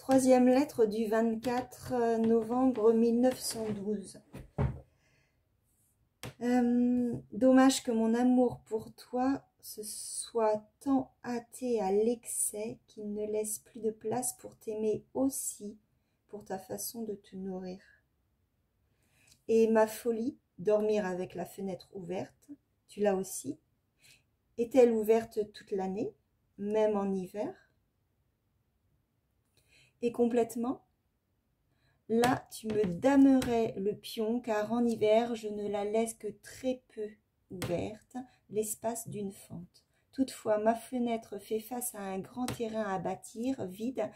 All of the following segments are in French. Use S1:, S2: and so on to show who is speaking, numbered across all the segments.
S1: Troisième lettre du 24 novembre 1912. Dommage que mon amour pour toi se soit tant hâté à l'excès qu'il ne laisse plus de place pour t'aimer aussi, pour ta façon de te nourrir. Et ma folie, dormir avec la fenêtre ouverte, tu l'as aussi? Est-elle ouverte toute l'année, même en hiver? Et complètement? Là, tu me damerais le pion, car en hiver, je ne la laisse que très peu ouverte, l'espace d'une fente. Toutefois, ma fenêtre fait face à un grand terrain à bâtir, vide,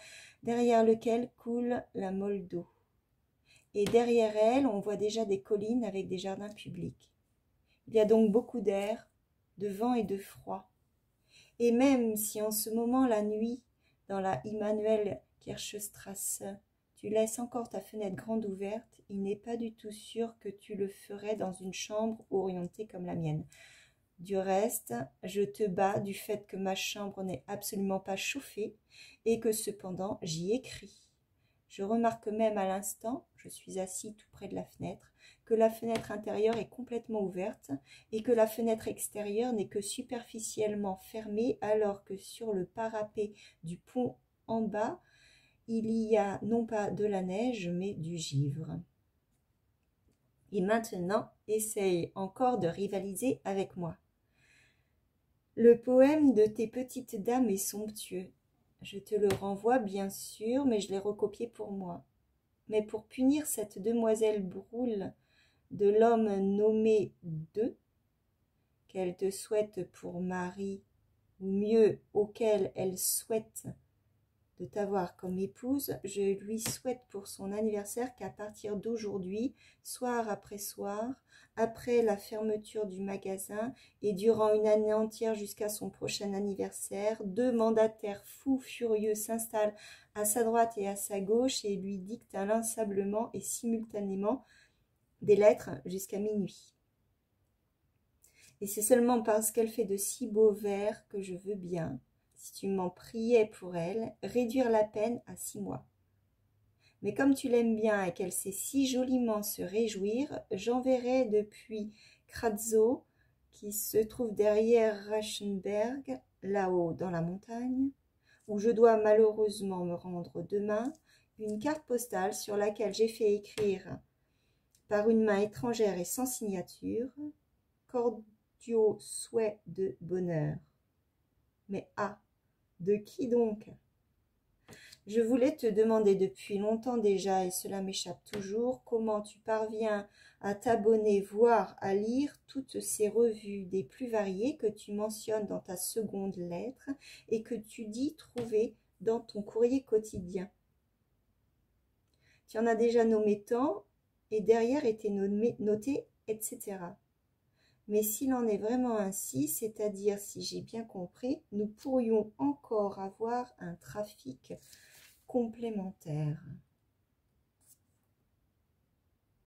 S1: derrière lequel coule la Molle d'eau. Et derrière elle, on voit déjà des collines avec des jardins publics. Il y a donc beaucoup d'air, de vent et de froid. Et même si en ce moment, la nuit, dans la Immanuel Kirchstrasse, tu laisses encore ta fenêtre grande ouverte, il n'est pas du tout sûr que tu le ferais dans une chambre orientée comme la mienne. Du reste, je te bats du fait que ma chambre n'est absolument pas chauffée et que cependant j'y écris. Je remarque même à l'instant, je suis assis tout près de la fenêtre, que la fenêtre intérieure est complètement ouverte et que la fenêtre extérieure n'est que superficiellement fermée, alors que sur le parapet du pont en bas, il y a non pas de la neige, mais du givre. Et maintenant, essaye encore de rivaliser avec moi. Le poème de tes petites dames est somptueux. Je te le renvoie, bien sûr, mais je l'ai recopié pour moi. Mais pour punir cette demoiselle Broule de l'homme nommé De, qu'elle te souhaite pour mari, ou mieux, auquel elle souhaite de t'avoir comme épouse, je lui souhaite pour son anniversaire qu'à partir d'aujourd'hui, soir après soir, après la fermeture du magasin et durant une année entière jusqu'à son prochain anniversaire, 2 mandataires fous furieux s'installent à sa droite et à sa gauche et lui dictent inlassablement et simultanément des lettres jusqu'à minuit. Et c'est seulement parce qu'elle fait de si beaux vers que je veux bien, si tu m'en priais pour elle, réduire la peine à 6 mois. Mais comme tu l'aimes bien et qu'elle sait si joliment se réjouir, j'enverrai depuis Kratzow, qui se trouve derrière Reichenberg, là-haut dans la montagne, où je dois malheureusement me rendre demain, une carte postale sur laquelle j'ai fait écrire par une main étrangère et sans signature, cordiaux souhaits de bonheur. Mais ah, de qui donc? Je voulais te demander depuis longtemps déjà, et cela m'échappe toujours, comment tu parviens à t'abonner, voire à lire toutes ces revues des plus variées que tu mentionnes dans ta seconde lettre et que tu dis trouver dans ton courrier quotidien. Tu en as déjà nommé tant, et derrière était noté, etc. Mais s'il en est vraiment ainsi, c'est-à-dire si j'ai bien compris, nous pourrions encore avoir un trafic complémentaire.